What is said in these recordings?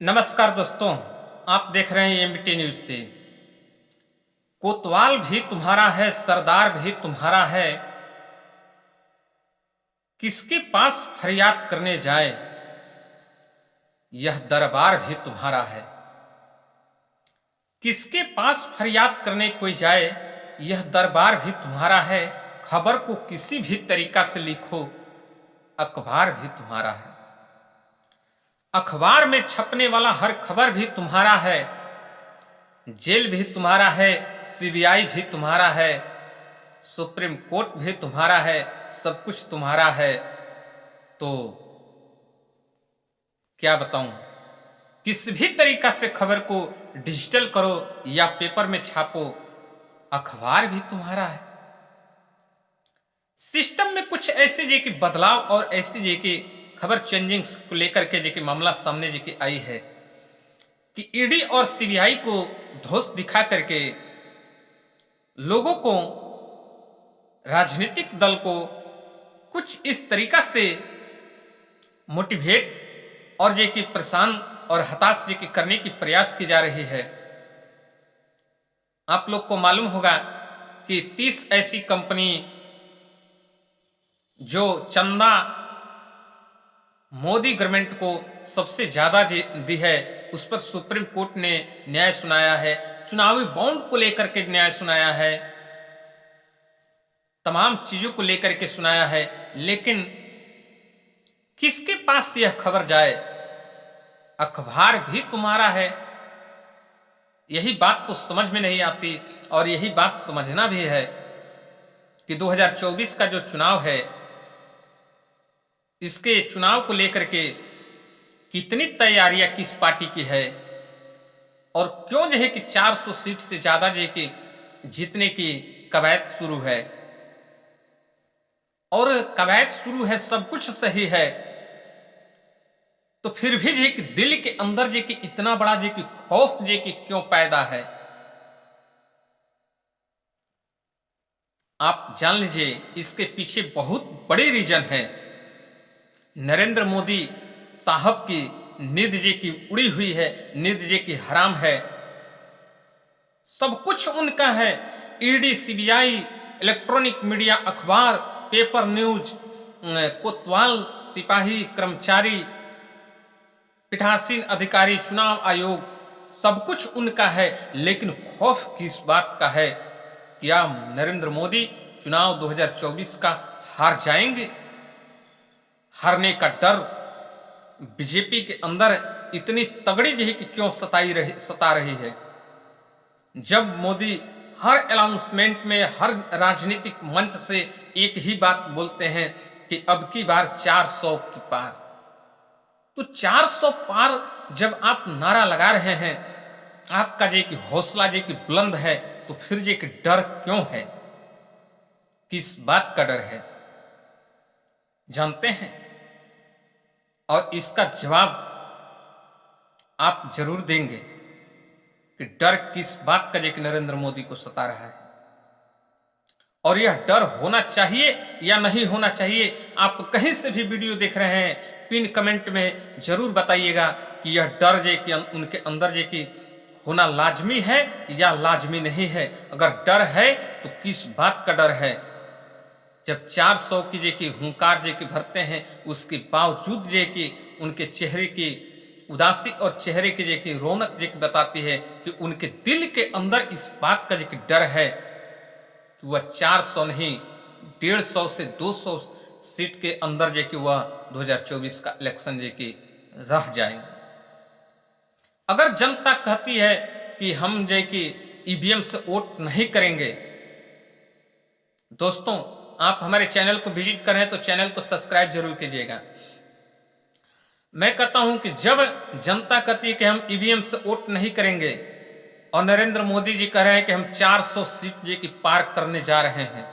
नमस्कार दोस्तों, आप देख रहे हैं एमबीटी न्यूज से। कोतवाल भी तुम्हारा है, सरदार भी तुम्हारा है, किसके पास फरियाद करने जाए, यह दरबार भी तुम्हारा है। किसके पास फरियाद करने कोई जाए, यह दरबार भी तुम्हारा है। खबर को किसी भी तरीका से लिखो, अखबार भी तुम्हारा है। अखबार में छपने वाला हर खबर भी तुम्हारा है। जेल भी तुम्हारा है, सीबीआई भी तुम्हारा है, सुप्रीम कोर्ट भी तुम्हारा है, सब कुछ तुम्हारा है। तो क्या बताऊं, किस भी तरीका से खबर को डिजिटल करो या पेपर में छापो, अखबार भी तुम्हारा है। सिस्टम में कुछ ऐसे जे कि बदलाव और ऐसी जे कि खबर चेंजिंग्स को लेकर के जे कि मामला सामने जे कि आई है कि ईडी और सीबीआई को धोस दिखा करके लोगों को, राजनीतिक दल को कुछ इस तरीका से मोटिवेट और जे कि परेशान और हताश जे कि करने की प्रयास की जा रही है। आप लोग को मालूम होगा कि 30 ऐसी कंपनी जो चंदा मोदी गवर्नमेंट को सबसे ज्यादा दी है, उस पर सुप्रीम कोर्ट ने न्याय सुनाया है। चुनावी बॉन्ड को लेकर के न्याय सुनाया है, तमाम चीजों को लेकर के सुनाया है। लेकिन किसके पास यह खबर जाए, अखबार भी तुम्हारा है। यही बात तो समझ में नहीं आती, और यही बात समझना भी है कि 2024 का जो चुनाव है, इसके चुनाव को लेकर के कितनी तैयारियां किस पार्टी की है, और क्यों जो है कि 400 सीट से ज्यादा जो है कि जीतने की कवायद शुरू है। और कवायद शुरू है, सब कुछ सही है, तो फिर भी जो कि दिल के अंदर जो कि इतना बड़ा जो कि खौफ जो कि क्यों पैदा है। आप जान लीजिए, इसके पीछे बहुत बड़ी रीजन है। नरेंद्र मोदी साहब की नींद जे की उड़ी हुई है, नींद जे की हराम है। सब कुछ उनका है। ईडी, सीबीआई, इलेक्ट्रॉनिक मीडिया, अखबार, पेपर न्यूज, कोतवाल, सिपाही, कर्मचारी, पीठासीन अधिकारी, चुनाव आयोग, सब कुछ उनका है। लेकिन खौफ किस बात का है? क्या नरेंद्र मोदी चुनाव 2024 का हार जाएंगे? हारने का डर बीजेपी के अंदर इतनी तगड़ी जो है कि क्यों सता रही है? जब मोदी हर अनाउंसमेंट में, हर राजनीतिक मंच से एक ही बात बोलते हैं कि अब की बार 400 की पार। तो 400 पार जब आप नारा लगा रहे हैं, आपका जो कि हौसला जो कि बुलंद है, तो फिर जो कि डर क्यों है? किस बात का डर है, जानते हैं? और इसका जवाब आप जरूर देंगे कि डर किस बात का जो कि नरेंद्र मोदी को सता रहा है, और यह डर होना चाहिए या नहीं होना चाहिए। आप कहीं से भी वीडियो देख रहे हैं, पिन कमेंट में जरूर बताइएगा कि यह डर जो कि उनके अंदर जो कि होना लाजमी है या लाजमी नहीं है। अगर डर है तो किस बात का डर है? जब 400 की जे की हुंकार जे की भरते हैं, उसके बावजूद जे कि उनके चेहरे की उदासी और चेहरे की जे की रौनक जे की बताती है कि उनके दिल के अंदर इस बात का जे कि डर है कि वह 400 नहीं, 150 से 200 सीट के अंदर जे कि वह 2024 का इलेक्शन जे कि रह जाएंगे। अगर जनता कहती है कि हम जे कि ईवीएम से वोट नहीं करेंगे, दोस्तों आप हमारे चैनल को विजिट करें तो चैनल को सब्सक्राइब जरूर कीजिएगा। मैं कहता हूं कि जब जनता कहती है कि हम ईवीएम से वोट नहीं करेंगे, और नरेंद्र मोदी जी कह रहे हैं कि हम 400 सीट जे की पार करने जा रहे हैं,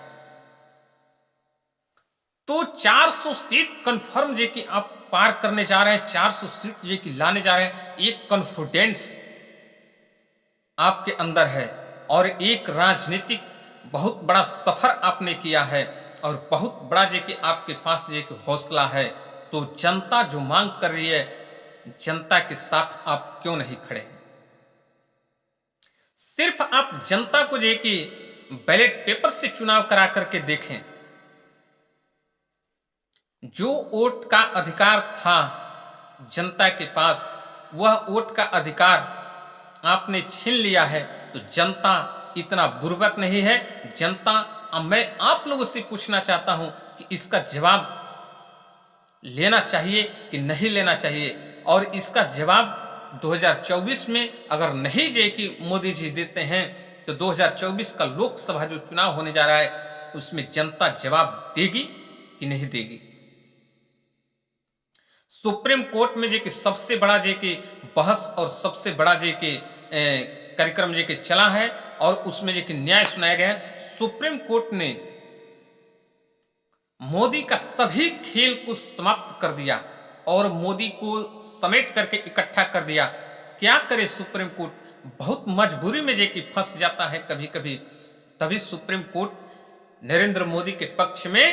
तो 400 सीट कंफर्म जे कि आप पार करने जा रहे हैं, 400 सीट जे कि लाने जा रहे हैं, एक कॉन्फिडेंस आपके अंदर है, और एक राजनीतिक बहुत बड़ा सफर आपने किया है, और बहुत बड़ा जे कि आपके पास जे कि हौसला है। तो जनता जो मांग कर रही है जनता के साथ आप क्यों नहीं खड़े हैं? सिर्फ आप जनता को जो कि बैलेट पेपर से चुनाव करा करके देखें, जो वोट का अधिकार था जनता के पास, वह वोट का अधिकार आपने छीन लिया है। तो जनता इतना बुर्बक नहीं है। जनता, अब मैं आप लोगों से पूछना चाहता हूं कि इसका जवाब लेना चाहिए कि नहीं लेना चाहिए, और इसका जवाब 2024 में अगर नहीं जे कि मोदी जी देते हैं तो 2024 का लोकसभा जो चुनाव होने जा रहा है उसमें जनता जवाब देगी कि नहीं देगी। सुप्रीम कोर्ट में जे कि सबसे बड़ा जे कि बहस और सबसे बड़ा जे कि कार्यक्रम जे कि चला है और उसमें जे कि न्याय सुनाया गया है। सुप्रीम कोर्ट ने मोदी का सभी खेल को समाप्त कर दिया और मोदी को समेट करके इकट्ठा कर दिया। क्या करे सुप्रीम कोर्ट, बहुत मजबूरी में जे कि फंस जाता है कभी कभी। तभी सुप्रीम कोर्ट नरेंद्र मोदी के पक्ष में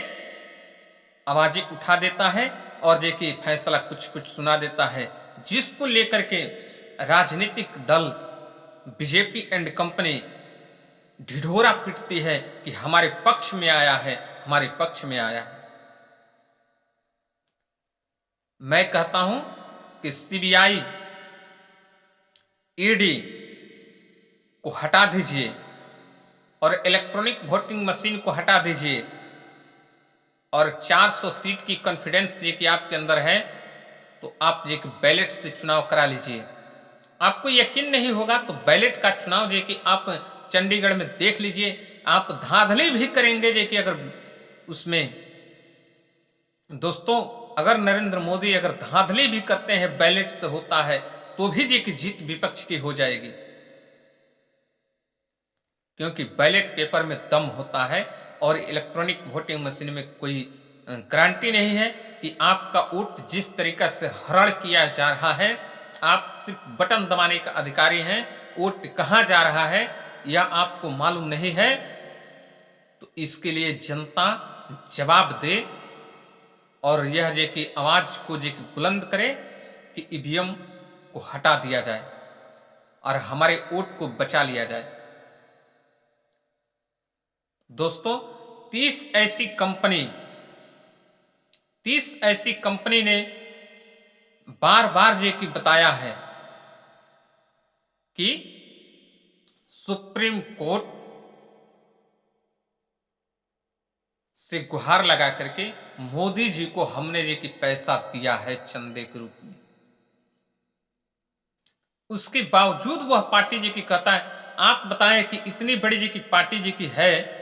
आवाजें उठा देता है और जे कि फैसला कुछ कुछ सुना देता है, जिसको लेकर के राजनीतिक दल बीजेपी एंड कंपनी ढिढोरा पीटती है कि हमारे पक्ष में आया है, हमारे पक्ष में आया है। मैं कहता हूं कि सीबीआई, ईडी को हटा दीजिए और इलेक्ट्रॉनिक वोटिंग मशीन को हटा दीजिए और 400 सीट की कॉन्फिडेंस ये कि आपके अंदर है तो आप जो बैलेट से चुनाव करा लीजिए। आपको यकीन नहीं होगा तो बैलेट का चुनाव जो कि आप चंडीगढ़ में देख लीजिए। आप धांधली भी करेंगे जो कि अगर उसमें, दोस्तों, अगर नरेंद्र मोदी अगर धांधली भी करते हैं बैलेट से होता है तो भी जो कि जीत विपक्ष की हो जाएगी, क्योंकि बैलेट पेपर में दम होता है और इलेक्ट्रॉनिक वोटिंग मशीन में कोई गारंटी नहीं है कि आपका वोट जिस तरीका से हरण किया जा रहा है, आप सिर्फ बटन दबाने का अधिकारी हैं, वोट कहां जा रहा है यह आपको मालूम नहीं है। तो इसके लिए जनता जवाब दे और यह जे कि आवाज को जे कि बुलंद करे कि ईवीएम को हटा दिया जाए और हमारे वोट को बचा लिया जाए। दोस्तों, 30 ऐसी कंपनी ने बार बार जे कि बताया है कि सुप्रीम कोर्ट से गुहार लगा करके मोदी जी को हमने जे कि पैसा दिया है चंदे के रूप में, उसके बावजूद वह पार्टी जी की कहता है। आप बताएं कि इतनी बड़ी जी की पार्टी जी की है,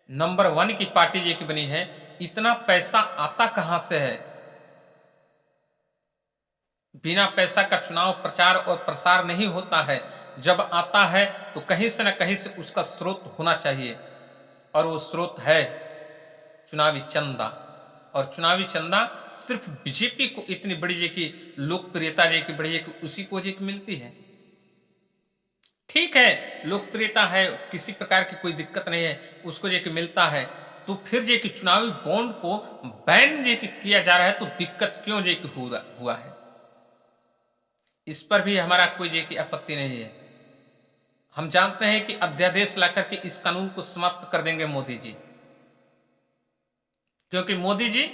नंबर 1 की पार्टी जी की बनी है, इतना पैसा आता कहां से है? बिना पैसा का चुनाव प्रचार और प्रसार नहीं होता है। जब आता है तो कहीं से न कहीं से उसका स्रोत होना चाहिए और वो स्रोत है चुनावी चंदा। और चुनावी चंदा सिर्फ बीजेपी को इतनी बड़ी जे की लोकप्रियता जे की बड़ी जे की उसी को जे की मिलती है। ठीक है, लोकप्रियता है, किसी प्रकार की कोई दिक्कत नहीं है, उसको जे की मिलता है, तो फिर जे की चुनावी बॉन्ड को बैन जे की किया जा रहा है तो दिक्कत क्यों जे की हुआ है? इस पर भी हमारा कोई जे की आपत्ति नहीं है। हम जानते हैं कि अध्यादेश लाकर के इस कानून को समाप्त कर देंगे मोदी जी, क्योंकि मोदी जी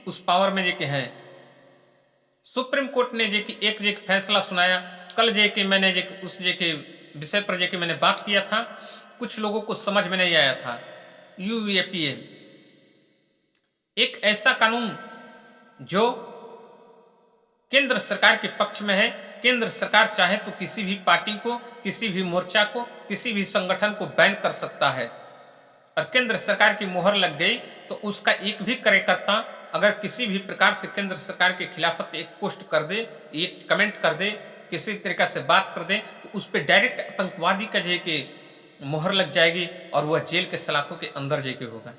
उस पावर में जे के हैं। सुप्रीम कोर्ट ने जे की एक जे फैसला सुनाया, कल जे के मैंने जे उस जे के विषय पर जे के मैंने बात किया था, कुछ लोगों को समझ में नहीं आया था। यूएपीए एक ऐसा कानून जो केंद्र सरकार के पक्ष में है। केंद्र सरकार चाहे तो किसी भी पार्टी को, किसी भी मोर्चा को, किसी भी संगठन को बैन कर सकता है और केंद्र सरकार की मोहर लग गई तो उसका एक भी कार्यकर्ता अगर किसी भी प्रकार से केंद्र सरकार के खिलाफ एक पोस्ट कर दे, एक कमेंट कर दे, किसी तरीका से बात कर दे तो उस पर डायरेक्ट आतंकवादी का जे के मोहर लग जाएगी और वह जेल के सलाखों के अंदर जे के होगा।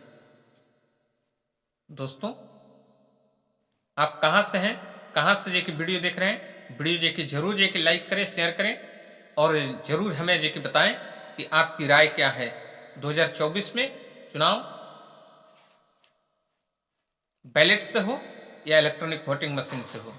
दोस्तों, आप कहां से हैं, कहां से जे की वीडियो देख रहे हैं? वीडियो जे की जरूर जे की लाइक करें, शेयर करें और जरूर हमें जे की बताएं कि आपकी राय क्या है 2024 में चुनाव बैलेट से हो या इलेक्ट्रॉनिक वोटिंग मशीन से हो।